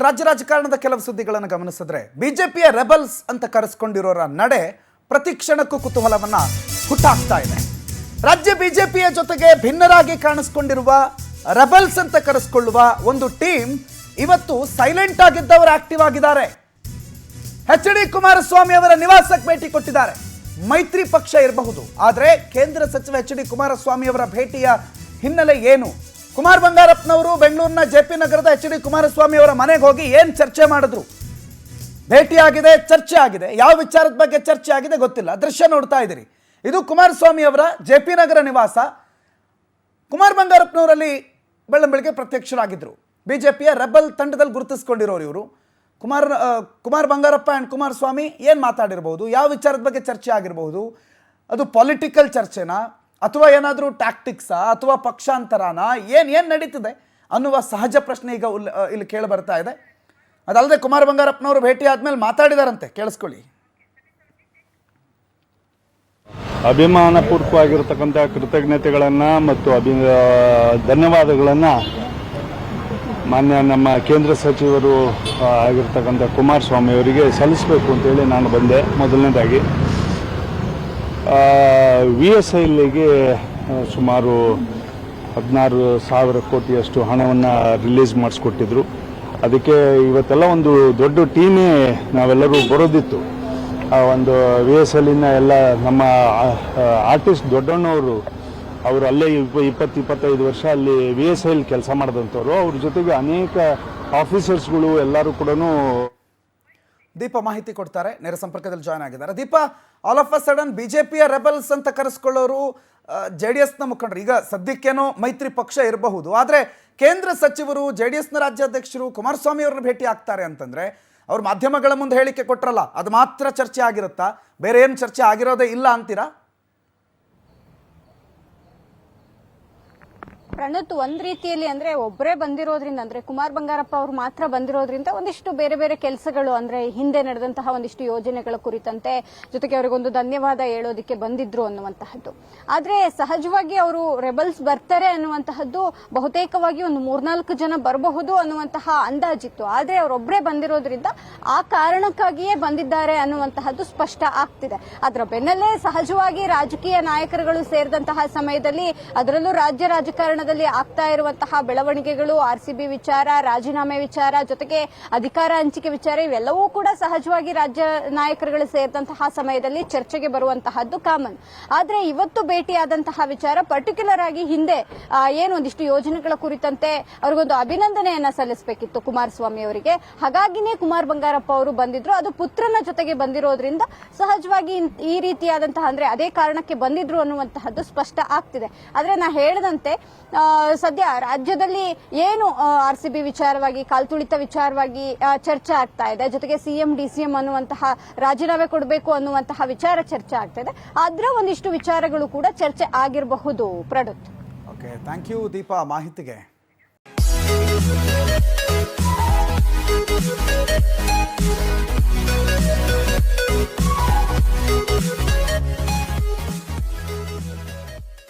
ರಾಜ್ಯ ರಾಜಕಾರಣದ ಕೆಲವು ಸುದ್ದಿಗಳನ್ನು ಗಮನಿಸಿದ್ರೆ ಬಿಜೆಪಿಯ ರೆಬಲ್ಸ್ ಅಂತ ಕರೆಸಿಕೊಂಡಿರೋರ ನಡೆ ಪ್ರತಿಕ್ಷಣಕ್ಕೂ ಕುತೂಹಲವನ್ನ ಹುಟ್ಟಾಕ್ತಾ ಇದೆ. ರಾಜ್ಯ ಬಿಜೆಪಿಯ ಜೊತೆಗೆ ಭಿನ್ನರಾಗಿ ಕಾಣಿಸಿಕೊಂಡಿರುವ ರೆಬಲ್ಸ್ ಅಂತ ಕರೆಸಿಕೊಳ್ಳುವ ಒಂದು ಟೀಮ್ ಇವತ್ತು ಸೈಲೆಂಟ್ ಆಗಿದ್ದವರು ಆಕ್ಟಿವ್ ಆಗಿದ್ದಾರೆ. ಎಚ್.ಡಿ. ಕುಮಾರಸ್ವಾಮಿ ಅವರ ನಿವಾಸಕ್ಕೆ ಭೇಟಿ ಕೊಟ್ಟಿದ್ದಾರೆ. ಮೈತ್ರಿ ಪಕ್ಷ ಇರಬಹುದು, ಆದರೆ ಕೇಂದ್ರ ಸಚಿವ ಎಚ್.ಡಿ. ಕುಮಾರಸ್ವಾಮಿ ಅವರ ಭೇಟಿಯ ಹಿನ್ನೆಲೆ ಏನು? ಕುಮಾರ್ ಬಂಗಾರಪ್ಪನವರು ಬೆಂಗಳೂರಿನ ಜೆಪಿ ನಗರದ ಎಚ್.ಡಿ. ಕುಮಾರಸ್ವಾಮಿ ಅವರ ಮನೆಗೆ ಹೋಗಿ ಏನು ಚರ್ಚೆ ಮಾಡಿದ್ರು? ಭೇಟಿ ಆಗಿದೆ, ಚರ್ಚೆ ಆಗಿದೆ. ಯಾವ ವಿಚಾರದ ಬಗ್ಗೆ ಚರ್ಚೆ ಆಗಿದೆ ಗೊತ್ತಿಲ್ಲ. ದೃಶ್ಯ ನೋಡ್ತಾ ಇದ್ದೀರಿ. ಇದು ಕುಮಾರಸ್ವಾಮಿ ಅವರ ಜೆಪಿ ನಗರ ನಿವಾಸ. ಕುಮಾರ್ ಬಂಗಾರಪ್ಪನವರಲ್ಲಿ ಬೆಳ್ಳಂಬೆಳಗ್ಗೆ ಪ್ರತ್ಯಕ್ಷರಾಗಿದ್ದರು. ಬಿಜೆಪಿಯ ರೆಬಲ್ ತಂಡದಲ್ಲಿ ಗುರುತಿಸ್ಕೊಂಡಿರೋರು ಇವರು. ಕುಮಾರ್ ಬಂಗಾರಪ್ಪ ಆ್ಯಂಡ್ ಕುಮಾರಸ್ವಾಮಿ ಏನು ಮಾತಾಡಿರ್ಬೋದು? ಯಾವ ವಿಚಾರದ ಬಗ್ಗೆ ಚರ್ಚೆ ಆಗಿರಬಹುದು? ಅದು ಪೊಲಿಟಿಕಲ್ ಚರ್ಚೆನಾ ಅಥವಾ ಏನಾದರೂ ಟ್ಯಾಕ್ಟಿಕ್ಸಾ ಅಥವಾ ಪಕ್ಷಾಂತರನ ಏನು ನಡೀತಿದೆ ಅನ್ನುವ ಸಹಜ ಪ್ರಶ್ನೆ ಈಗ ಇಲ್ಲಿ ಕೇಳಿ ಬರ್ತಾ ಇದೆ. ಅದಲ್ಲದೆ ಕುಮಾರ್ ಬಂಗಾರಪ್ಪನವರು ಭೇಟಿ ಆದಮೇಲೆ ಮಾತಾಡಿದಾರಂತೆ, ಕೇಳಿಸ್ಕೊಳ್ಳಿ. ಅಭಿಮಾನಪೂರ್ವಕವಾಗಿರ್ತಕ್ಕಂಥ ಕೃತಜ್ಞತೆಗಳನ್ನು ಮತ್ತು ಧನ್ಯವಾದಗಳನ್ನು ಮಾನ್ಯ ನಮ್ಮ ಕೇಂದ್ರ ಸಚಿವರು ಆಗಿರ್ತಕ್ಕಂಥ ಕುಮಾರಸ್ವಾಮಿ ಅವರಿಗೆ ಸಲ್ಲಿಸಬೇಕು ಅಂತೇಳಿ ನಾನು ಬಂದೆ. ಮೊದಲನೇದಾಗಿ VSIಗೆ ಸುಮಾರು 16,000 ಕೋಟಿಯಷ್ಟು ಹಣವನ್ನು ರಿಲೀಸ್ ಮಾಡಿಸ್ಕೊಟ್ಟಿದ್ರು. ಅದಕ್ಕೆ ಇವತ್ತೆಲ್ಲ ಒಂದು ದೊಡ್ಡ ಟೀಮೇ ನಾವೆಲ್ಲರೂ ಬರೋದಿತ್ತು. ಒಂದು VSIನ ಎಲ್ಲ ನಮ್ಮ ಆರ್ಟಿಸ್ಟ್ ದೊಡ್ಡಣ್ಣವರು, ಅವರು ಅಲ್ಲೇ 20-25 ವರ್ಷ ಅಲ್ಲಿ VSI ಕೆಲಸ ಮಾಡಿದಂಥವ್ರು. ಅವ್ರ ಜೊತೆಗೆ ಅನೇಕ ಆಫೀಸರ್ಸ್ಗಳು ಎಲ್ಲರೂ ಕೂಡ. ದೀಪ ಮಾಹಿತಿ ಕೊಡ್ತಾರೆ, ನೇರ ಸಂಪರ್ಕದಲ್ಲಿ ಜಾಯ್ನ್ ಆಗಿದ್ದಾರೆ. ದೀಪ, ಆಲ್ ಆಫ್ ಅ ಸಡನ್ ಬಿಜೆಪಿಯ ರೆಬಲ್ಸ್ ಅಂತ ಕರೆಸ್ಕೊಳ್ಳೋರು JDSನ ಮುಖಂಡರು. ಈಗ ಸದ್ಯಕ್ಕೇನೋ ಮೈತ್ರಿ ಪಕ್ಷ ಇರಬಹುದು, ಆದರೆ ಕೇಂದ್ರ ಸಚಿವರು JDSನ ರಾಜ್ಯಾಧ್ಯಕ್ಷರು ಕುಮಾರಸ್ವಾಮಿ ಅವ್ರನ್ನ ಭೇಟಿ ಆಗ್ತಾರೆ ಅಂತಂದ್ರೆ ಅವ್ರ ಮಾಧ್ಯಮಗಳ ಮುಂದೆ ಹೇಳಿಕೆ ಕೊಟ್ರಲ್ಲ, ಅದು ಮಾತ್ರ ಚರ್ಚೆ ಆಗಿರುತ್ತಾ? ಬೇರೆ ಏನು ಚರ್ಚೆ ಆಗಿರೋದೇ ಇಲ್ಲ ಅಂತೀರಾ? ಪ್ರಣತ್, ಒಂದ್ ರೀತಿಯಲ್ಲಿ ಅಂದ್ರೆ ಒಬ್ಬರೇ ಬಂದಿರೋದ್ರಿಂದ, ಅಂದ್ರೆ ಕುಮಾರ್ ಬಂಗಾರಪ್ಪ ಅವರು ಮಾತ್ರ ಬಂದಿರೋದ್ರಿಂದ ಒಂದಿಷ್ಟು ಬೇರೆ ಬೇರೆ ಕೆಲಸಗಳು, ಅಂದ್ರೆ ಹಿಂದೆ ನಡೆದಂತಹ ಒಂದಿಷ್ಟು ಯೋಜನೆಗಳ ಕುರಿತಂತೆ, ಜೊತೆಗೆ ಅವರಿಗೊಂದು ಧನ್ಯವಾದ ಹೇಳೋದಕ್ಕೆ ಬಂದಿದ್ರು ಅನ್ನುವಂತಹದ್ದು. ಆದ್ರೆ ಸಹಜವಾಗಿ ಅವರು ರೆಬಲ್ಸ್ ಬರ್ತಾರೆ ಅನ್ನುವಂತಹದ್ದು ಬಹುತೇಕವಾಗಿ ಒಂದು 3-4 ಜನ ಬರಬಹುದು ಅನ್ನುವಂತಹ ಅಂದಾಜಿತ್ತು. ಆದ್ರೆ ಅವರೊಬ್ಬರೇ ಬಂದಿರೋದ್ರಿಂದ ಆ ಕಾರಣಕ್ಕಾಗಿಯೇ ಬಂದಿದ್ದಾರೆ ಅನ್ನುವಂತಹದ್ದು ಸ್ಪಷ್ಟ ಆಗ್ತಿದೆ. ಅದರ ಬೆನ್ನಲ್ಲೇ ಸಹಜವಾಗಿ ರಾಜಕೀಯ ನಾಯಕರುಗಳು ಸೇರಿದಂತಹ ಸಮಯದಲ್ಲಿ, ಅದರಲ್ಲೂ ರಾಜ್ಯ ರಾಜಕಾರಣ ಆಗ್ತಾ ಇರುವಂತಹ ಬೆಳವಣಿಗೆಗಳು, RCB ವಿಚಾರ, ರಾಜೀನಾಮೆ ವಿಚಾರ, ಜೊತೆಗೆ ಅಧಿಕಾರ ಹಂಚಿಕೆ ವಿಚಾರ, ಇವೆಲ್ಲವೂ ಕೂಡ ಸಹಜವಾಗಿ ರಾಜ್ಯ ನಾಯಕರುಗಳು ಸೇರಿದಂತಹ ಸಮಯದಲ್ಲಿ ಚರ್ಚೆಗೆ ಬರುವಂತಹದ್ದು ಕಾಮನ್. ಆದ್ರೆ ಇವತ್ತು ಭೇಟಿಯಾದಂತಹ ವಿಚಾರ ಪರ್ಟಿಕ್ಯುಲರ್ ಆಗಿ ಹಿಂದೆ ಏನೊಂದಿಷ್ಟು ಯೋಜನೆಗಳ ಕುರಿತಂತೆ ಅವರಿಗೊಂದು ಅಭಿನಂದನೆಯನ್ನ ಸಲ್ಲಿಸಬೇಕಿತ್ತು ಕುಮಾರಸ್ವಾಮಿ ಅವರಿಗೆ. ಹಾಗಾಗಿನೇ ಕುಮಾರ್ ಬಂಗಾರಪ್ಪ ಅವರು ಬಂದಿದ್ರು. ಅದು ಪುತ್ರನ ಜೊತೆಗೆ ಬಂದಿರೋದ್ರಿಂದ ಸಹಜವಾಗಿ ಈ ರೀತಿಯಾದಂತಹ, ಅಂದ್ರೆ ಅದೇ ಕಾರಣಕ್ಕೆ ಬಂದಿದ್ರು ಅನ್ನುವಂತಹದ್ದು ಸ್ಪಷ್ಟ ಆಗ್ತಿದೆ. ಆದ್ರೆ ನಾ ಹೇಳದಂತೆ ಸದ್ಯ ರಾಜ್ಯದಲ್ಲಿ ಏನು RCB ವಿಚಾರವಾಗಿ, ಕಾಲ್ತುಳಿತ ವಿಚಾರವಾಗಿ ಚರ್ಚೆ ಆಗ್ತಾ ಇದೆ, ಜೊತೆಗೆ CM DCM ಅನ್ನುವಂತಹ ರಾಜೀನಾಮೆ ಕೊಡಬೇಕು ಅನ್ನುವಂತಹ ವಿಚಾರ ಚರ್ಚೆ ಆಗ್ತಾ ಇದೆ. ಅದರ ಒಂದಿಷ್ಟು ವಿಚಾರಗಳು ಕೂಡ ಚರ್ಚೆ ಆಗಿರಬಹುದು. ಪ್ರಣತ್, ಓಕೆ, ಥ್ಯಾಂಕ್ ಯು ದೀಪಾ ಮಾಹಿತಿಗೆ.